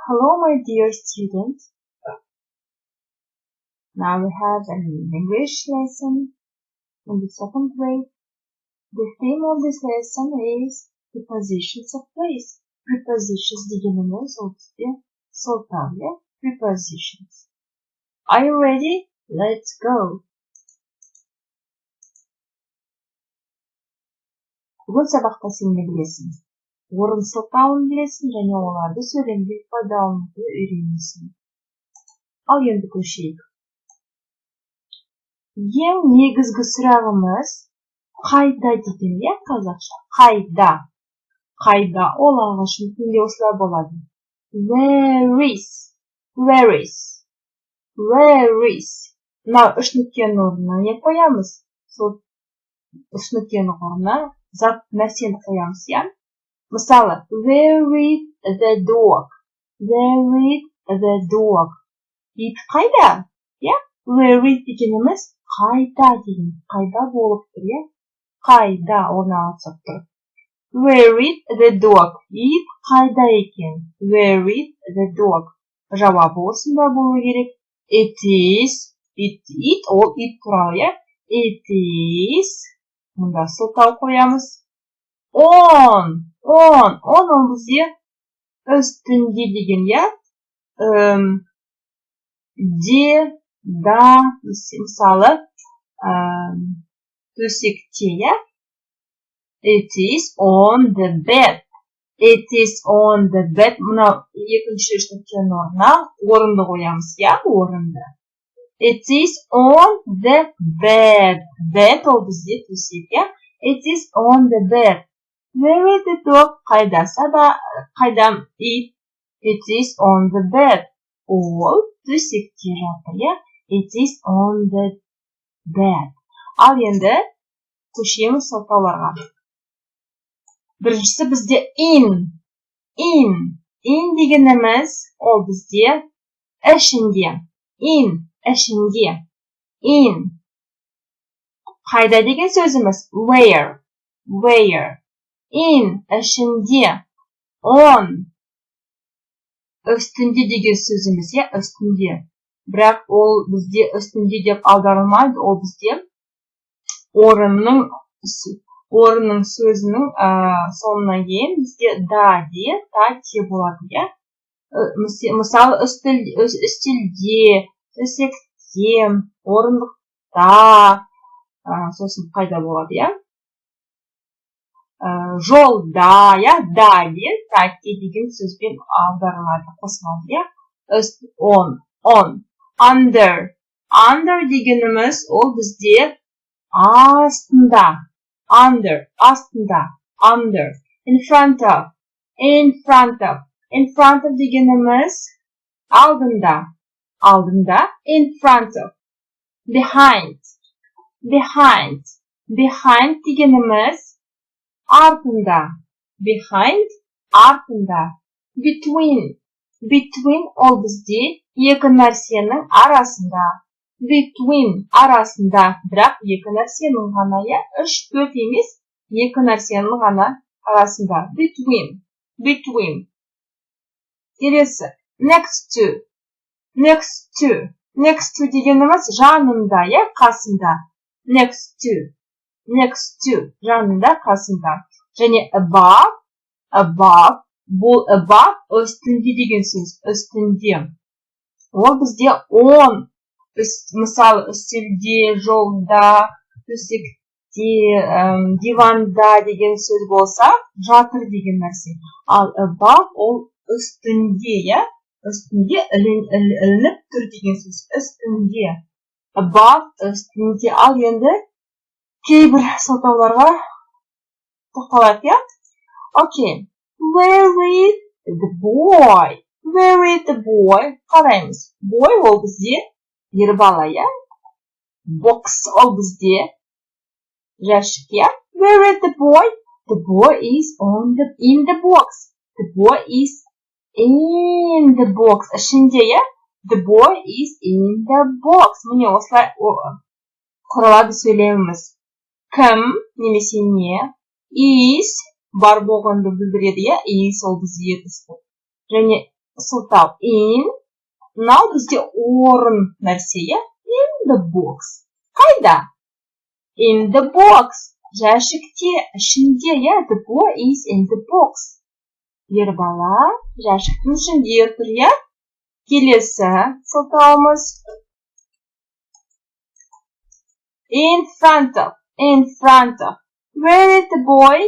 Hello, my dear students. Now we have an English lesson in the second grade. The theme of this lesson is prepositions of place. Prepositions degenimiz oldu. Soltavle prepositions. Are you ready? Let's go. Бүгін сабақта сен не білесің? Орын сылтауын білесің және оларды сөйлемде пайдалануды үйренесің. Ал енді көшейік. Ең негізгі сұрағымыз қайда деген, иә, қазақша? Қайда? Қайда? Ол ағылшын тілінде осылай болады. Where is? Where is? Where is? Мынау үш нүктенің орнына не қоямыз? Сол үш нүктенің орнына зат нәрсені қоямыз, иә? Мысалы, where is the dog? Where is the dog? Ит қайда? Yeah? Where is дегеніміз қайда деген. Қайда болып тұр, иә? Қайда орналасып тұр. Where is the dog? Ит қайда екен? Where is the dog? Жауабы осында болу керек. It is. It ол ит туралы, иә? It is. Мұнда сылтау қоямыз. On ол бізде үстінде деген, иә? Де, да, мысалы, төсекте, иә? It is on the bed. It is on the bed. Мына екінші үштіктен орынды қоямыз, иә? Орынды. It is on the bed. Bed ол бізде төсек, иә? It is on the bed. Where is the dog? Қайда ит? It is on the bed. Ол төсекте жатыр, иә? It is on the bed. Ал енді көшеміз сылтауларға. Біріншісі бізде in. In дегеніміз ол бізде ішінде. Ішінде. In. Қайда деген сөзіміз where. In. Ішінде. On. Үстінде деген сөзіміз, иә? Үстінде. Бірақ ол бізде үстінде деп аударылмайды. Ол бізде орынның сөзінің соңына кейін бізде да де, та те болады, иә? Мысалы, үстелде, төсекте, орындықта, сосын қайда болады, иә? Жолда, иә? Да де, та те деген сөзбен аударылады, қосылады, иә? On. Under дегеніміз ол бізде астында. Under. In front of дегеніміз алдында. In front of. Behind дегеніміз артында. Between ол бізде екі нәрсенің арасында. Арасында, бірақ екі нәрсенің ғана, иә? 3-4 емес, екі нәрсенің ғана арасында. Between. Келесі. Next to дегеніміз жанында, иә? Қасында. Next to. Жанында, қасында. Және above. Бұл above үстінде деген сөз. Үстінде. Ол бізде on. Мысалы, үстелде, жолда, төсекте, диванда деген сөз болса, жатыр деген нәрсе. Ал above ол үстінде, иә? Үстінде ілініп тұр деген сөз. Үстінде. Above үстінде. Ал енді кейбір сылтауларға тоқталайық, иә? Okay. Where is the boy? Қараймыз. Boy ол бізде ер бала, иә? Box ол бізде жәшік, иә? Where is the boy? The boy is in the box. The boy is in the box. Ішінде, иә? The boy is in the box. Міне осылай құралады сөйлеміміз. Кім немесе не? Is бар болғанды білдіреді, иә? Is ол бізде етісті. Және сылтау. In. Мынау бізде орын нәрсе, иә? In the box. Қайда? In the box. Жәшікте, ішінде, иә? The boy is in the box. Ер бала жәшіктің ішінде тұр, иә? Келесі сылтауымыз. In front of. In front of. Where is the boy?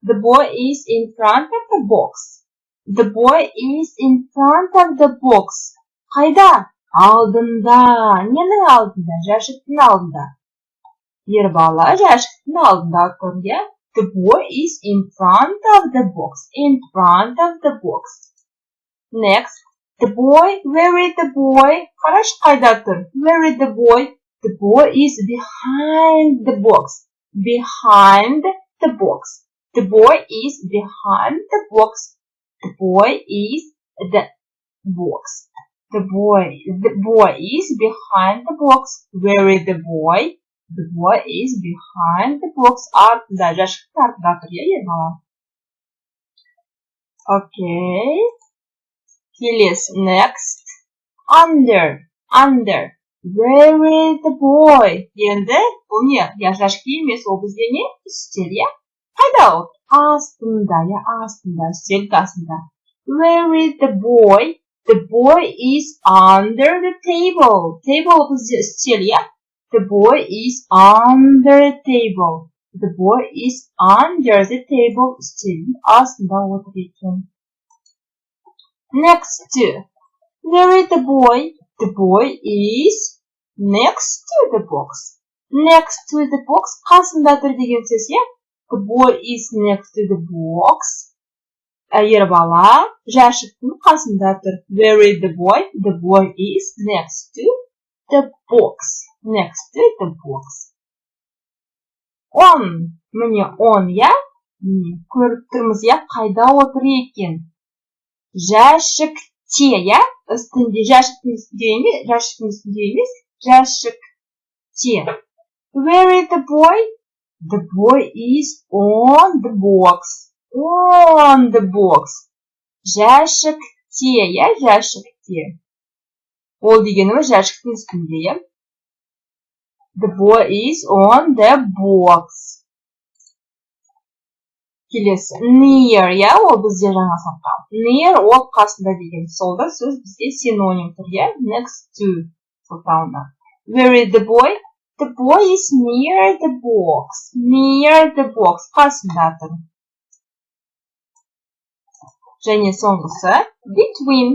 The boy is in front of the box. The boy is in front of the box. Қайда? Алдында. Ненің алдында? Жәшіктің алдында. Ер бала жәшіктің алдында тұр, иә? The boy is in front of the box. In front of the box. Next. The boy. Where is the boy? Қараш қайда тұр? Where is the boy? The boy is behind the box. Behind the box. The boy is behind the box. The boy is the box. The boy is behind the box. Where is the boy? The boy is behind the box. Артында, жәшіктің артында тұр, иә, ер бала? Okay. Келесі. Next. Under. Under. Where is the boy? Енді, бұл не? Я жәшік емес, ол бізде не? Үстел, иә? Қайда ол? Астында, иә, астында, үстел қасында. Where is the boy? The boy is under the table. Table бізде үстел, иә? The boy is under the table. The boy is under the table. Үстелдің астында отыр екен. Next to. Where is the boy? The boy is next to the box. Next to the box. Қасында тұр деген сөз, иә? The boy is next to the box. Ер бала жәшіктің қасында тұр. Where is the boy? The boy is next to the box. Next to the box. On. Міне on, иә? Көріп тұрмыз, иә? Қайда отыр екен? Жәшікте, иә? Үстінде, жәшіктің үстінде емес, жәшікте. Where is the boy? The boy is on the box. On the box. Жәшікте, иә? Жәшікте. Ол дегеніміз жәшіктің үстінде, иә? The boy is on the box. Келесі. Near, иә? Ол бізде жаңа сақтау. Near, ол қасында деген. Солда сөз бізде синоним тұр, иә? Next to сақтауында. Where is the boy? The boy is near the box. Near the box. Қасында тұр. Және соңғысы. Between.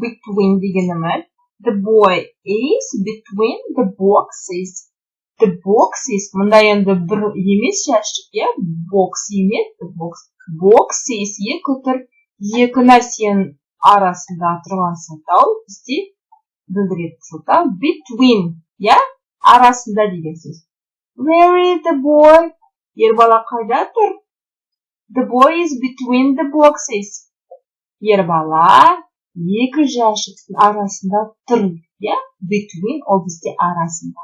Between дегеніміз. The boy is between the boxes. The boxes. Мұнда енді бір емес жәшік, иә? Box емес. The box. Boxes. Екі нәрсенің арасында тұрған сылтау бізде білдіреді сылтау. Between. иә? Арасында деген сөз. Where is the boy? Ер бала қайда тұр? The boy is between the boxes. Ер бала екі жәшіктің арасында тұр, иә? Between ол бізде арасында.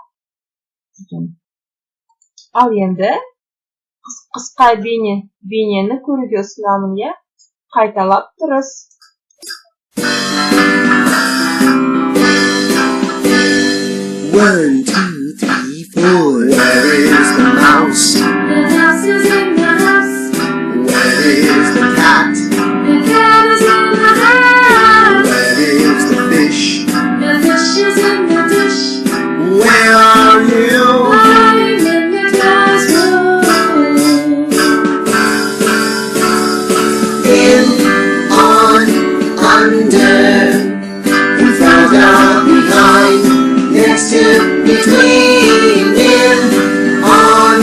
Ал енді қысқа бейнені көруге ұсынамын, иә? Қайталап тұрыз. 1, 2, 3, 4. Where is the mouse? The mouse is in the house. Where is the cat? The cat is in the house. Where is the fish? The fish is in the dish. Where are you? I'm in the classroom. In, on, under, in front of, behind, next to, between, in, on,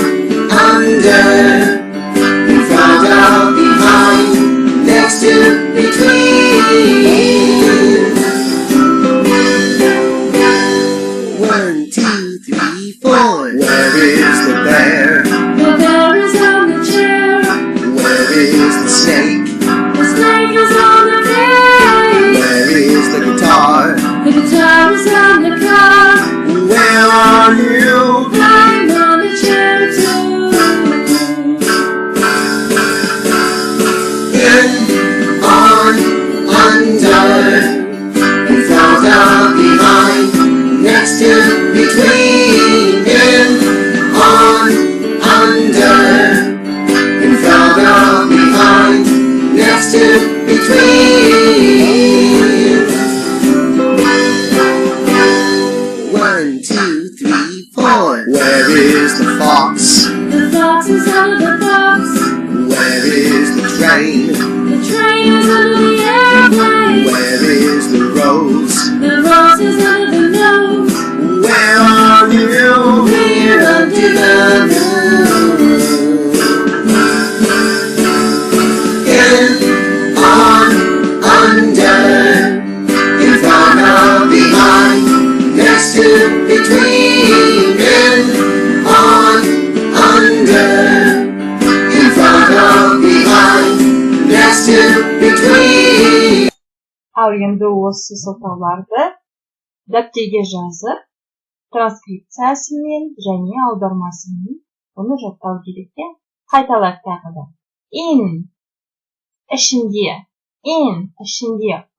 Ал енді осы сылтауларды дәптерге жазып, транскрипциясымен және аудармасымен оны жаттау керек. Қайталап тағы да. In ішінде,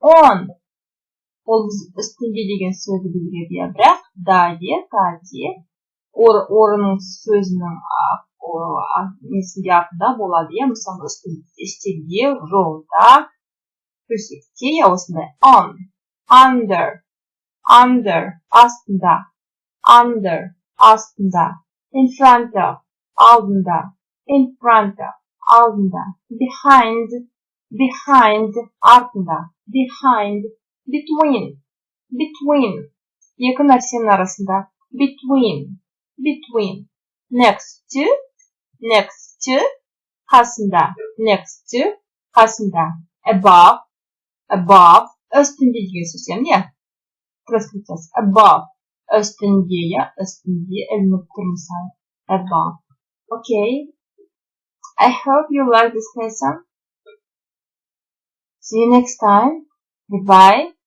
on. Ол үстінде деген сөзді білдіреді, бірақ да де, та де, орының сөзінің несінде артында болады. Мысалы, үстінде, жолда, төсекте, осындай. On, under, астында, in front of, алдында, in front of, алдында, behind, артында, behind, between, екі нәрсенің арасында, between, next to, қасында, above, үстінде деген сөз, транскрипциясы, above, үстінде, ілініп тұр мысалы, above. Okay, I hope you like this lesson. See you next time. Goodbye.